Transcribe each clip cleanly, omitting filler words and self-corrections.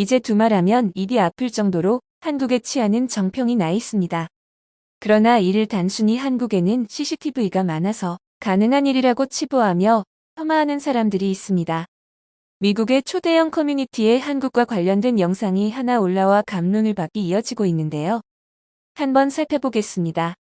이제 두말하면 입이 아플 정도로 한국의 치안은 정평이 나 있습니다. 그러나 이를 단순히 한국에는 CCTV가 많아서 가능한 일이라고 치부하며 폄하하는 사람들이 있습니다. 미국의 초대형 커뮤니티에 한국과 관련된 영상이 하나 올라와 갑론을 받기 이어지고 있는데요. 한번 살펴보겠습니다.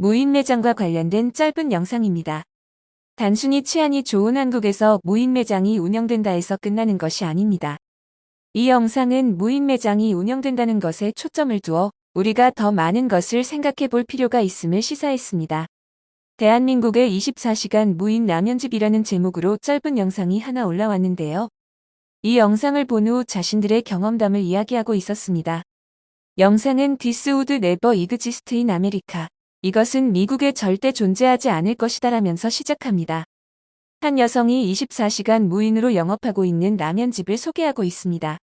무인 매장과 관련된 짧은 영상입니다. 단순히 치안이 좋은 한국에서 무인 매장이 운영된다 해서 끝나는 것이 아닙니다. 이 영상은 무인 매장이 운영된다는 것에 초점을 두어 우리가 더 많은 것을 생각해 볼 필요가 있음을 시사했습니다. 대한민국의 24시간 무인 라면집이라는 제목으로 짧은 영상이 하나 올라왔는데요. 이 영상을 본 후 자신들의 경험담을 이야기하고 있었습니다. 영상은 This would never exist in America. 이것은 미국에 절대 존재하지 않을 것이다 라면서 시작합니다. 한 여성이 24시간 무인으로 영업하고 있는 라면집을 소개하고 있습니다.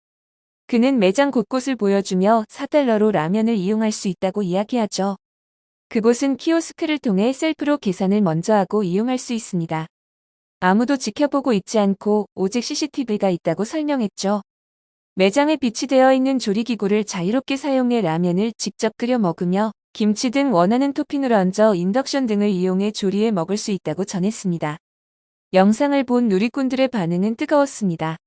그는 매장 곳곳을 보여주며 $4로 라면을 이용할 수 있다고 이야기하죠. 그곳은 키오스크를 통해 셀프로 계산을 먼저 하고 이용할 수 있습니다. 아무도 지켜보고 있지 않고 오직 CCTV가 있다고 설명했죠. 매장에 비치되어 있는 조리기구를 자유롭게 사용해 라면을 직접 끓여 먹으며 김치 등 원하는 토핑을 얹어 인덕션 등을 이용해 조리해 먹을 수 있다고 전했습니다. 영상을 본 누리꾼들의 반응은 뜨거웠습니다.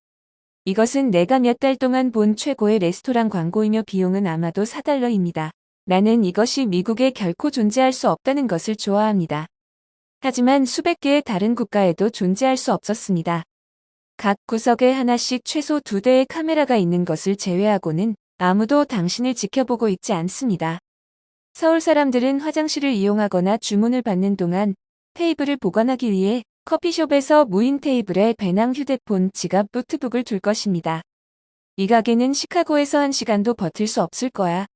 이것은 내가 몇 달 동안 본 최고의 레스토랑 광고이며 비용은 아마도 $4입니다. 나는 이것이 미국에 결코 존재할 수 없다는 것을 좋아합니다. 하지만 수백 개의 다른 국가에도 존재할 수 없었습니다. 각 구석에 하나씩 최소 2대의 카메라가 있는 것을 제외하고는 아무도 당신을 지켜보고 있지 않습니다. 서울 사람들은 화장실을 이용하거나 주문을 받는 동안 테이블을 보관하기 위해 커피숍에서 무인 테이블에 배낭, 휴대폰, 지갑, 노트북을 둘 것입니다. 이 가게는 시카고에서 1시간도 버틸 수 없을 거야.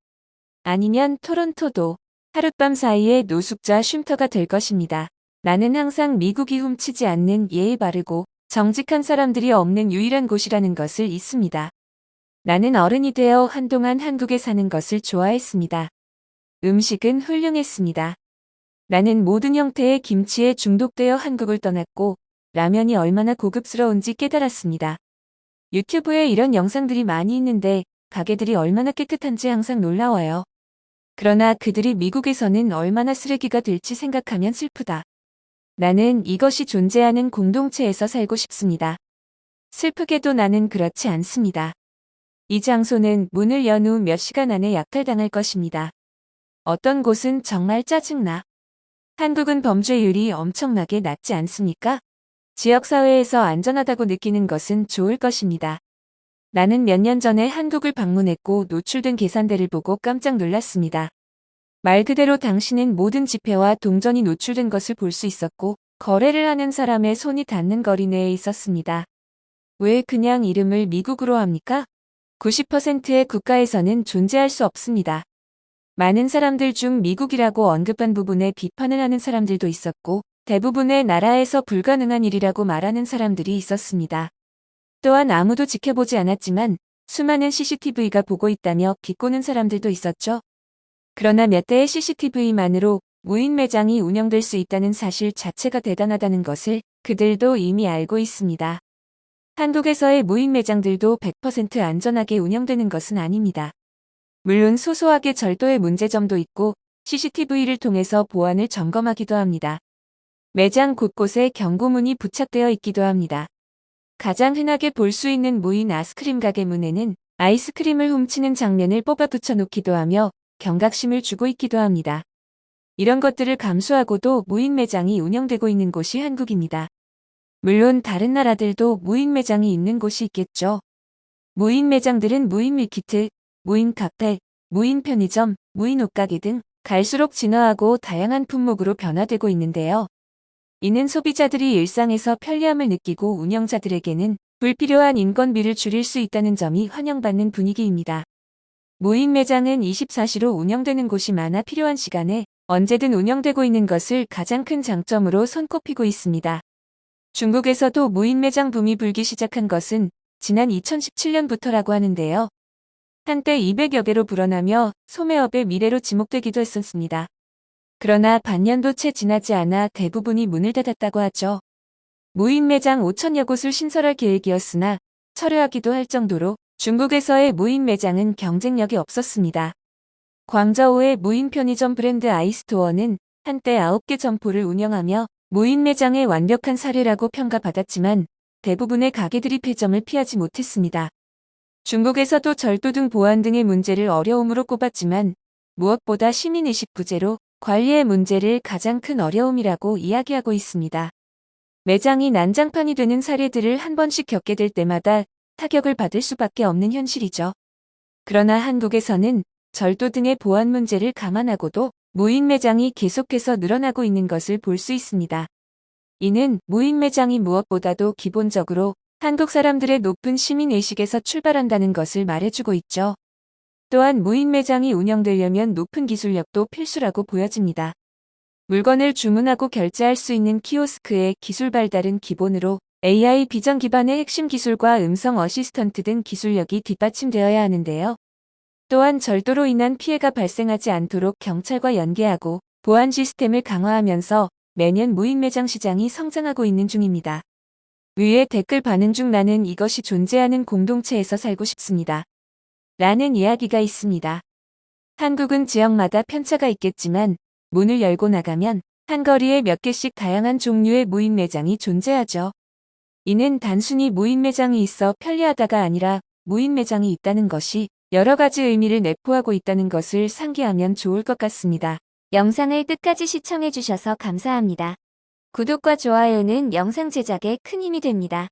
아니면 토론토도 하룻밤 사이에 노숙자 쉼터가 될 것입니다. 나는 항상 미국이 훔치지 않는 예의 바르고 정직한 사람들이 없는 유일한 곳이라는 것을 잊습니다. 나는 어른이 되어 한동안 한국에 사는 것을 좋아했습니다. 음식은 훌륭했습니다. 나는 모든 형태의 김치에 중독되어 한국을 떠났고 라면이 얼마나 고급스러운지 깨달았습니다. 유튜브에 이런 영상들이 많이 있는데 가게들이 얼마나 깨끗한지 항상 놀라워요. 그러나 그들이 미국에서는 얼마나 쓰레기가 될지 생각하면 슬프다. 나는 이것이 존재하는 공동체에서 살고 싶습니다. 슬프게도 나는 그렇지 않습니다. 이 장소는 문을 연 후 몇 시간 안에 약탈당할 것입니다. 어떤 곳은 정말 짜증나. 한국은 범죄율이 엄청나게 낮지 않습니까? 지역사회에서 안전하다고 느끼는 것은 좋을 것입니다. 나는 몇 년 전에 한국을 방문했고 노출된 계산대를 보고 깜짝 놀랐습니다. 말 그대로 당신은 모든 지폐와 동전이 노출된 것을 볼 수 있었고 거래를 하는 사람의 손이 닿는 거리 내에 있었습니다. 왜 그냥 이름을 미국으로 합니까? 90%의 국가에서는 존재할 수 없습니다. 많은 사람들 중 미국이라고 언급한 부분에 비판을 하는 사람들도 있었고 대부분의 나라에서 불가능한 일이라고 말하는 사람들이 있었습니다. 또한 아무도 지켜보지 않았지만 수많은 CCTV가 보고 있다며 비꼬는 사람들도 있었죠. 그러나 몇 대의 CCTV만으로 무인 매장이 운영될 수 있다는 사실 자체가 대단하다는 것을 그들도 이미 알고 있습니다. 한국에서의 무인 매장들도 100% 안전하게 운영되는 것은 아닙니다. 물론 소소하게 절도의 문제점도 있고 CCTV를 통해서 보안을 점검하기도 합니다. 매장 곳곳에 경고문이 부착되어 있기도 합니다. 가장 흔하게 볼 수 있는 무인 아이스크림 가게 문에는 아이스크림을 훔치는 장면을 뽑아 붙여놓기도 하며 경각심을 주고 있기도 합니다. 이런 것들을 감수하고도 무인 매장이 운영되고 있는 곳이 한국입니다. 물론 다른 나라들도 무인 매장이 있는 곳이 있겠죠. 무인 매장들은 무인 밀키트, 무인 카페, 무인 편의점, 무인 옷가게 등 갈수록 진화하고 다양한 품목으로 변화되고 있는데요. 이는 소비자들이 일상에서 편리함을 느끼고 운영자들에게는 불필요한 인건비를 줄일 수 있다는 점이 환영받는 분위기입니다. 무인 매장은 24시로 운영되는 곳이 많아 필요한 시간에 언제든 운영되고 있는 것을 가장 큰 장점으로 손꼽히고 있습니다. 중국에서도 무인 매장 붐이 불기 시작한 것은 지난 2017년부터라고 하는데요. 한때 200여 개로 불어나며 소매업의 미래로 지목되기도 했었습니다. 그러나 반년도 채 지나지 않아 대부분이 문을 닫았다고 하죠. 무인 매장 5천여 곳을 신설할 계획이었으나 철회하기도 할 정도로 중국에서의 무인 매장은 경쟁력이 없었습니다. 광저우의 무인 편의점 브랜드 아이스토어는 한때 9개 점포를 운영하며 무인 매장의 완벽한 사례라고 평가받았지만 대부분의 가게들이 폐점을 피하지 못했습니다. 중국에서도 절도 등 보안 등의 문제를 어려움으로 꼽았지만 무엇보다 시민의식 부재로 관리의 문제를 가장 큰 어려움이라고 이야기하고 있습니다. 매장이 난장판이 되는 사례들을 한 번씩 겪게 될 때마다 타격을 받을 수밖에 없는 현실이죠. 그러나 한국에서는 절도 등의 보안 문제를 감안하고도 무인 매장이 계속해서 늘어나고 있는 것을 볼 수 있습니다. 이는 무인 매장이 무엇보다도 기본적으로 한국 사람들의 높은 시민의식에서 출발한다는 것을 말해주고 있죠. 또한 무인 매장이 운영되려면 높은 기술력도 필수라고 보여집니다. 물건을 주문하고 결제할 수 있는 키오스크의 기술 발달은 기본으로 AI 비전 기반의 핵심 기술과 음성 어시스턴트 등 기술력이 뒷받침되어야 하는데요. 또한 절도로 인한 피해가 발생하지 않도록 경찰과 연계하고 보안 시스템을 강화하면서 매년 무인 매장 시장이 성장하고 있는 중입니다. 위에 댓글 반응 중 나는 이것이 존재하는 공동체에서 살고 싶습니다. 라는 이야기가 있습니다. 한국은 지역마다 편차가 있겠지만 문을 열고 나가면 한 거리에 몇 개씩 다양한 종류의 무인 매장이 존재하죠. 이는 단순히 무인 매장이 있어 편리하다가 아니라 무인 매장이 있다는 것이 여러 가지 의미를 내포하고 있다는 것을 상기하면 좋을 것 같습니다. 영상을 끝까지 시청해주셔서 감사합니다. 구독과 좋아요는 영상 제작에 큰 힘이 됩니다.